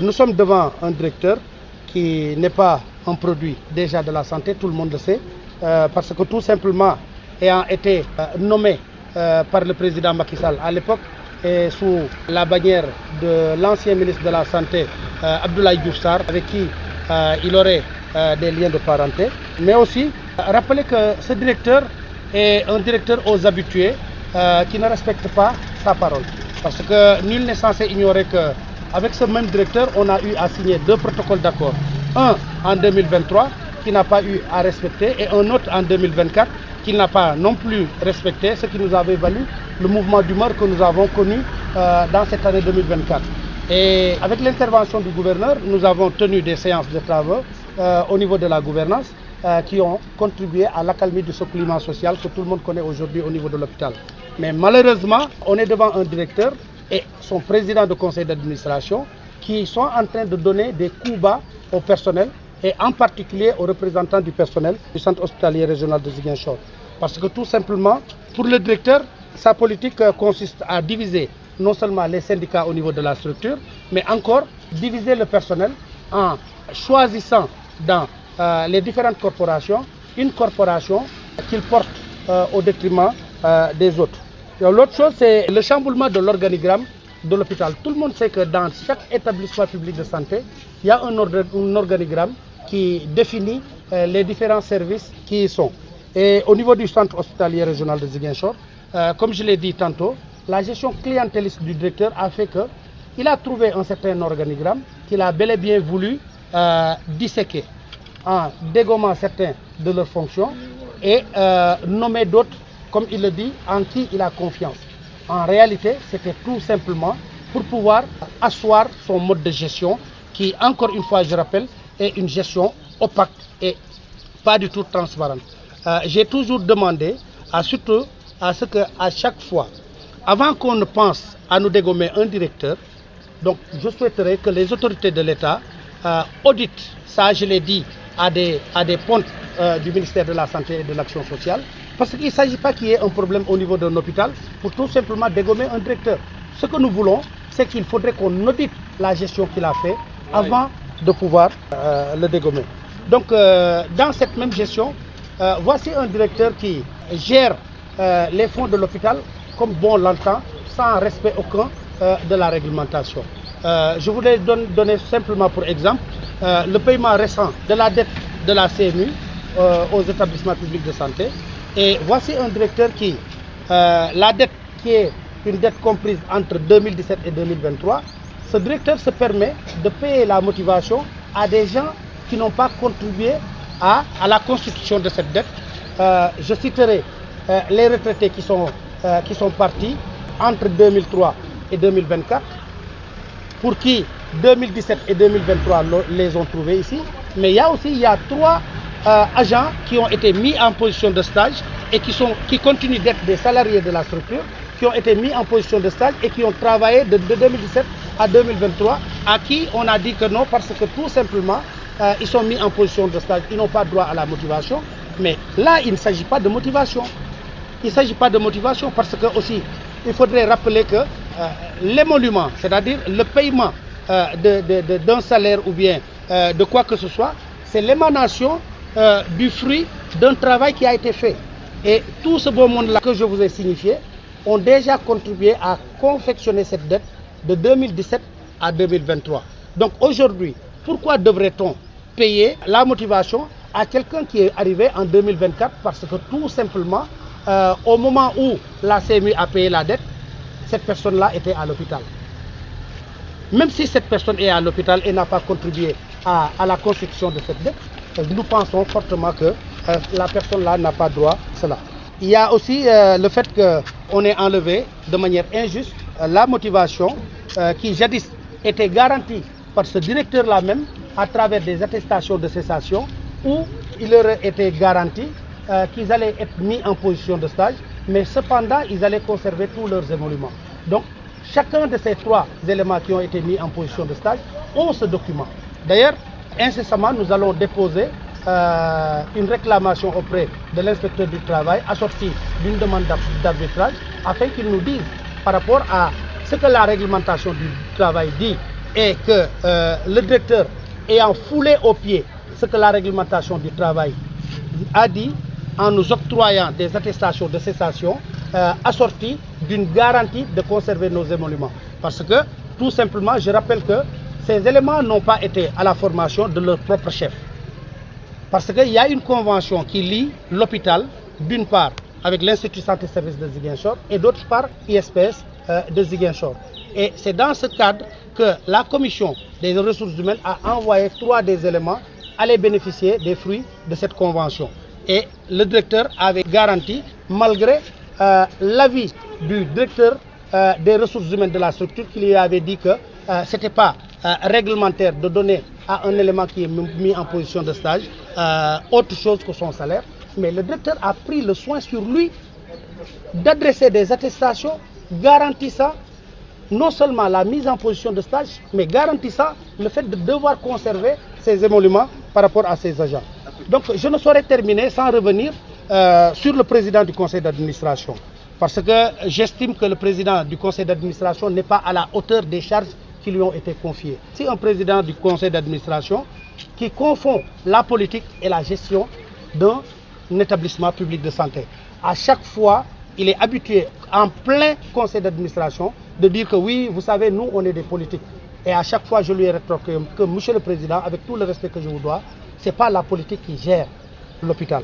Nous sommes devant un directeur qui n'est pas un produit déjà de la santé, tout le monde le sait, parce que tout simplement, ayant été nommé par le président Macky Sall à l'époque, et sous la bannière de l'ancien ministre de la Santé, Abdoulaye Diouf Sarr, avec qui il aurait des liens de parenté. Mais aussi, rappeler que ce directeur est un directeur aux habitués qui ne respecte pas sa parole. Parce que nul n'est censé ignorer qu'avec ce même directeur, on a eu à signer 2 protocoles d'accord. Un en 2023 qui n'a pas eu à respecter et un autre en 2024 qu'il n'a pas non plus respecté, ce qui nous avait valu le mouvement d'humeur que nous avons connu dans cette année 2024. Et avec l'intervention du gouverneur, nous avons tenu des séances de travaux au niveau de la gouvernance qui ont contribué à l'accalmie de ce climat social que tout le monde connaît aujourd'hui au niveau de l'hôpital. Mais malheureusement, on est devant un directeur et son président de conseil d'administration qui sont en train de donner des coups bas au personnel et en particulier aux représentants du personnel du centre hospitalier régional de Ziguinchor. Parce que tout simplement, pour le directeur, sa politique consiste à diviser non seulement les syndicats au niveau de la structure, mais encore diviser le personnel en choisissant dans les différentes corporations une corporation qu'il porte au détriment des autres. L'autre chose, c'est le chamboulement de l'organigramme de l'hôpital. Tout le monde sait que dans chaque établissement public de santé, il y a un organigramme qui définit les différents services qui y sont. Et au niveau du centre hospitalier régional de Ziguinchor, comme je l'ai dit tantôt, la gestion clientéliste du directeur a fait qu'il a trouvé un certain organigramme qu'il a bel et bien voulu disséquer en dégommant certains de leurs fonctions et nommer d'autres, comme il le dit, en qui il a confiance. En réalité, c'était tout simplement pour pouvoir asseoir son mode de gestion qui, encore une fois, je rappelle, est une gestion opaque et pas du tout transparente. J'ai toujours demandé, surtout à ce qu'à chaque fois, avant qu'on ne pense à nous dégommer un directeur, donc je souhaiterais que les autorités de l'État auditent, ça je l'ai dit, à des pontes du ministère de la Santé et de l'Action sociale, parce qu'il ne s'agit pas qu'il y ait un problème au niveau d'un hôpital pour tout simplement dégommer un directeur. Ce que nous voulons, c'est qu'il faudrait qu'on audite la gestion qu'il a fait avant de pouvoir le dégommer. Donc dans cette même gestion, voici un directeur qui gère les fonds de l'hôpital comme bon l'entend, sans respect aucun de la réglementation. Je voulais donner simplement pour exemple le paiement récent de la dette de la CMU aux établissements publics de santé. Et voici un directeur qui, la dette qui est une dette comprise entre 2017 et 2023, ce directeur se permet de payer la motivation à des gens qui n'ont pas contribué à la constitution de cette dette. Je citerai les retraités qui sont partis entre 2003 et 2024, pour qui 2017 et 2023 les ont trouvés ici. Mais il y a 3 agents qui ont été mis en position de stage et qui continuent d'être des salariés de la structure, qui ont été mis en position de stage et qui ont travaillé de 2017 à 2023, à qui on a dit que non, parce que tout simplement, ils sont mis en position de stage, ils n'ont pas droit à la motivation. Mais là, il ne s'agit pas de motivation. Il ne s'agit pas de motivation parce que aussi, il faudrait rappeler que l'émolument, c'est-à-dire le paiement d'un salaire ou bien de quoi que ce soit, c'est l'émanation du fruit d'un travail qui a été fait. Et tout ce beau monde-là que je vous ai signifié ont déjà contribué à confectionner cette dette de 2017 à 2023. Donc aujourd'hui, pourquoi devrait-on payer la motivation à quelqu'un qui est arrivé en 2024? Parce que tout simplement, au moment où la CMU a payé la dette, cette personne-là était à l'hôpital. Même si cette personne est à l'hôpital et n'a pas contribué à la construction de cette dette, nous pensons fortement que la personne-là n'a pas droit à cela. Il y a aussi le fait qu'on ait enlevé de manière injuste la motivation qui jadis était garantie par ce directeur-là même à travers des attestations de cessation où il leur était garanti qu'ils allaient être mis en position de stage, mais cependant ils allaient conserver tous leurs émoluments. Donc chacun de ces 3 éléments qui ont été mis en position de stage ont ce document. D'ailleurs, incessamment, nous allons déposer une réclamation auprès de l'inspecteur du travail assortie d'une demande d'arbitrage afin qu'il nous dise par rapport à ce que la réglementation du travail dit et que le directeur, ayant foulé au pied ce que la réglementation du travail a dit, en nous octroyant des attestations de cessation assorties d'une garantie de conserver nos émoluments. Parce que, tout simplement, je rappelle que ces éléments n'ont pas été à la formation de leur propre chef. Parce qu'il y a une convention qui lie l'hôpital, d'une part, avec l'Institut Santé Service de Ziguinchor et d'autre part, ISPS de Ziguinchor. Et c'est dans ce cadre que la commission des ressources humaines a envoyé 3 des éléments aller bénéficier des fruits de cette convention. Et le directeur avait garanti, malgré l'avis du directeur des ressources humaines de la structure, qui lui avait dit que ce n'était pas réglementaire de donner à un élément qui est mis en position de stage autre chose que son salaire. Mais le directeur a pris le soin sur lui d'adresser des attestations garantissant non seulement la mise en position de stage, mais garantissant le fait de devoir conserver ses émoluments par rapport à ses agents. Donc je ne saurais terminer sans revenir sur le président du conseil d'administration. Parce que j'estime que le président du conseil d'administration n'est pas à la hauteur des charges qui lui ont été confiées. C'est un président du conseil d'administration qui confond la politique et la gestion d'un établissement public de santé. À chaque fois, il est habitué en plein conseil d'administration de dire que oui, vous savez, nous, on est des politiques. Et à chaque fois, je lui ai rétorqué que, monsieur le président, avec tout le respect que je vous dois, ce n'est pas la politique qui gère l'hôpital.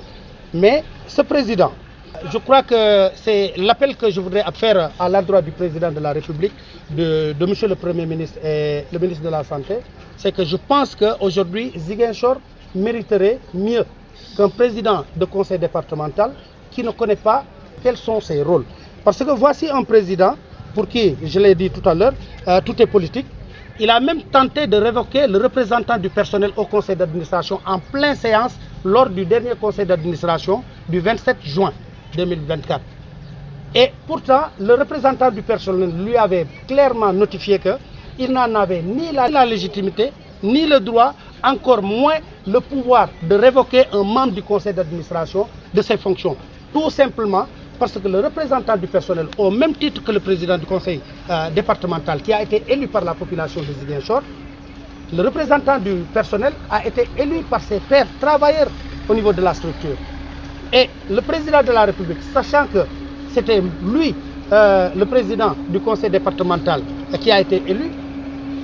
Mais ce président, je crois que c'est l'appel que je voudrais faire à l'endroit du président de la République, de monsieur le Premier ministre et le ministre de la Santé, c'est que je pense qu'aujourd'hui, Ziguinchor mériterait mieux qu'un président de conseil départemental qui ne connaît pas quels sont ses rôles. Parce que voici un président pour qui, je l'ai dit tout à l'heure, tout est politique. Il a même tenté de révoquer le représentant du personnel au conseil d'administration en pleine séance lors du dernier conseil d'administration du 27 juin 2024. Et pourtant, le représentant du personnel lui avait clairement notifié qu'il n'en avait ni la légitimité, ni le droit, encore moins le pouvoir de révoquer un membre du conseil d'administration de ses fonctions. Tout simplement parce que le représentant du personnel, au même titre que le président du conseil départemental qui a été élu par la population de Ziguinchor, le représentant du personnel a été élu par ses pairs travailleurs au niveau de la structure. Et le président de la République, sachant que c'était lui, le président du conseil départemental, qui a été élu,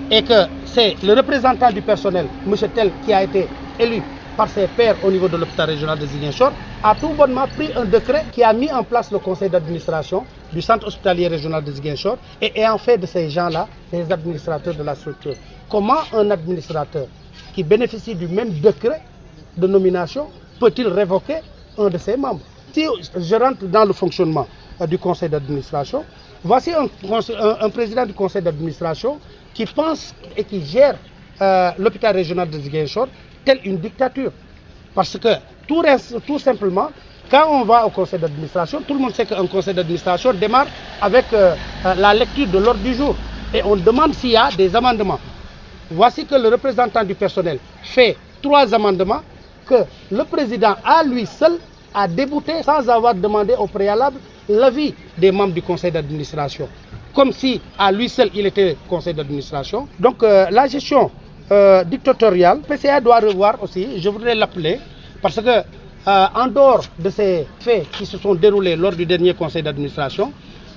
et que c'est le représentant du personnel, M. Tel, qui a été élu par ses pairs au niveau de l'hôpital régional de Ziguinchor, a tout bonnement pris un décret qui a mis en place le conseil d'administration du centre hospitalier régional de Ziguinchor et ayant fait de ces gens-là des administrateurs de la structure. Comment un administrateur qui bénéficie du même décret de nomination peut-il révoquer un de ses membres? Si je rentre dans le fonctionnement du conseil d'administration, voici un président du conseil d'administration qui pense et qui gère l'hôpital régional de Ziguinchor telle une dictature. Parce que tout simplement, quand on va au conseil d'administration, tout le monde sait qu'un conseil d'administration démarre avec la lecture de l'ordre du jour. Et on demande s'il y a des amendements. Voici que le représentant du personnel fait 3 amendements que le président à lui seul a débouté sans avoir demandé au préalable l'avis des membres du conseil d'administration. Comme si à lui seul il était conseil d'administration. Donc la gestion dictatoriale, PCA doit revoir aussi, je voudrais l'appeler, parce que en dehors de ces faits qui se sont déroulés lors du dernier conseil d'administration,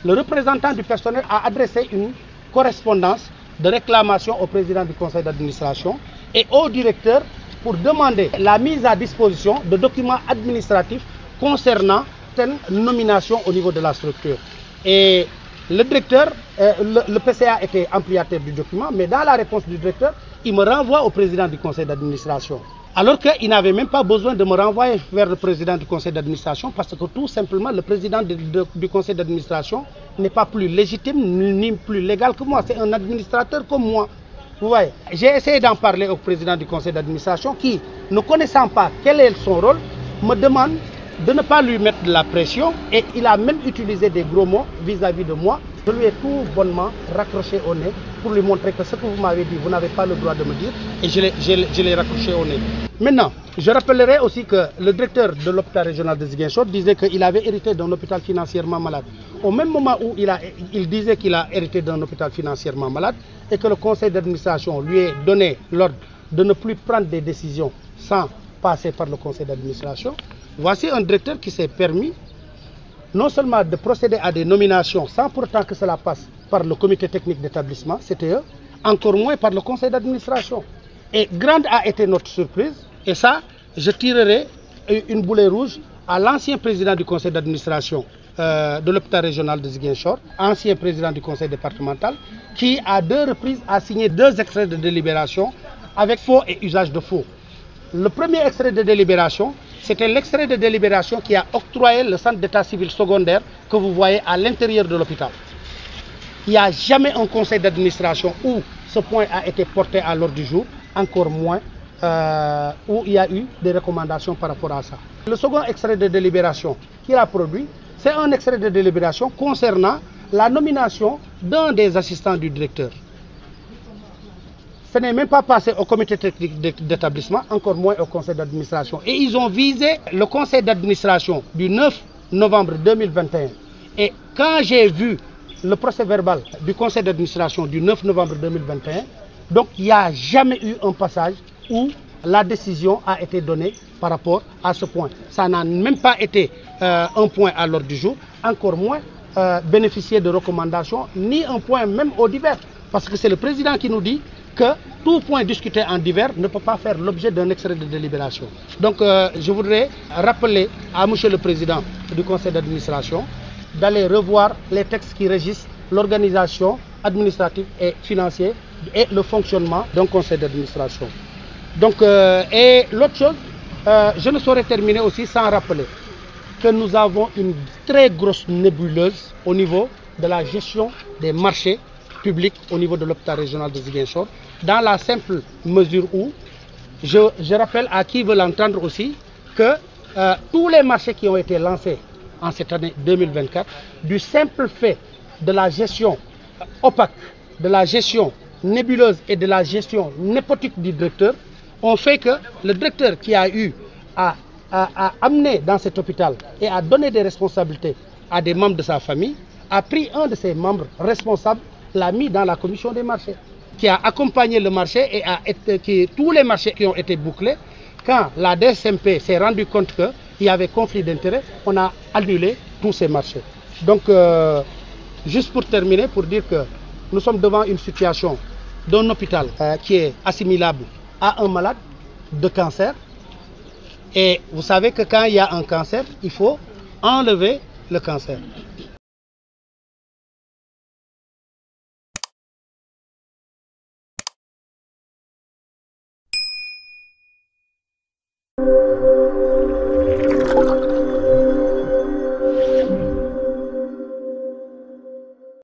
le représentant du personnel a adressé une correspondance de réclamation au président du conseil d'administration et au directeur pour demander la mise à disposition de documents administratifs concernant certaines nominations au niveau de la structure. Et le directeur, le PCA était ampliataire du document, mais dans la réponse du directeur, il me renvoie au président du conseil d'administration. Alors qu'il n'avait même pas besoin de me renvoyer vers le président du conseil d'administration parce que tout simplement le président du conseil d'administration n'est pas plus légitime ni plus légal que moi. C'est un administrateur comme moi. Vous voyez, j'ai essayé d'en parler au président du conseil d'administration qui, ne connaissant pas quel est son rôle, me demande de ne pas lui mettre de la pression et il a même utilisé des gros mots vis-à-vis de moi Je lui ai tout bonnement raccroché au nez pour lui montrer que ce que vous m'avez dit, vous n'avez pas le droit de me dire, et je l'ai raccroché au nez. Maintenant, je rappellerai aussi que le directeur de l'hôpital régional de Ziguinchor disait qu'il avait hérité d'un hôpital financièrement malade. Au même moment où il disait qu'il a hérité d'un hôpital financièrement malade et que le conseil d'administration lui ait donné l'ordre de ne plus prendre des décisions sans passer par le conseil d'administration, voici un directeur qui s'est permis non seulement de procéder à des nominations sans pourtant que cela passe par le comité technique d'établissement, CTE, encore moins par le conseil d'administration. Et grande a été notre surprise, et ça, je tirerai une bouée rouge à l'ancien président du conseil d'administration de l'hôpital régional de Ziguinchor, ancien président du conseil départemental, qui à 2 reprises a signé 2 extraits de délibération avec faux et usage de faux. Le premier extrait de délibération, c'était l'extrait de délibération qui a octroyé le centre d'état civil secondaire que vous voyez à l'intérieur de l'hôpital. Il n'y a jamais un conseil d'administration où ce point a été porté à l'ordre du jour, encore moins où il y a eu des recommandations par rapport à ça. Le second extrait de délibération qu'il a produit, c'est un extrait de délibération concernant la nomination d'un des assistants du directeur. Ce n'est même pas passé au comité technique d'établissement, encore moins au conseil d'administration. Et ils ont visé le conseil d'administration du 9 novembre 2021. Et quand j'ai vu le procès verbal du conseil d'administration du 9 novembre 2021, donc il n'y a jamais eu un passage où la décision a été donnée par rapport à ce point. Ça n'a même pas été un point à l'ordre du jour, encore moins bénéficier de recommandations, ni un point même au divers. Parce que c'est le président qui nous dit que tout point discuté en divers ne peut pas faire l'objet d'un extrait de délibération. Donc je voudrais rappeler à monsieur le président du conseil d'administration d'aller revoir les textes qui régissent l'organisation administrative et financière et le fonctionnement d'un conseil d'administration. Donc, et l'autre chose, je ne saurais terminer aussi sans rappeler que nous avons une très grosse nébuleuse au niveau de la gestion des marchés publics au niveau de l'hôpital régional de Ziguinchor, dans la simple mesure où, je rappelle à qui veut l'entendre aussi, que tous les marchés qui ont été lancés en cette année 2024, du simple fait de la gestion opaque, de la gestion nébuleuse et de la gestion népotique du directeur, ont fait que le directeur qui a eu à amener dans cet hôpital et à donner des responsabilités à des membres de sa famille, a pris un de ses membres responsables, l'a mis dans la commission des marchés, qui a accompagné le marché et tous les marchés qui ont été bouclés. Quand la DSMP s'est rendu compte qu'il y avait conflit d'intérêts, on a annulé tous ces marchés. Donc, juste pour terminer, pour dire que nous sommes devant une situation d'un hôpital qui est assimilable à un malade de cancer. Et vous savez que quand il y a un cancer, il faut enlever le cancer.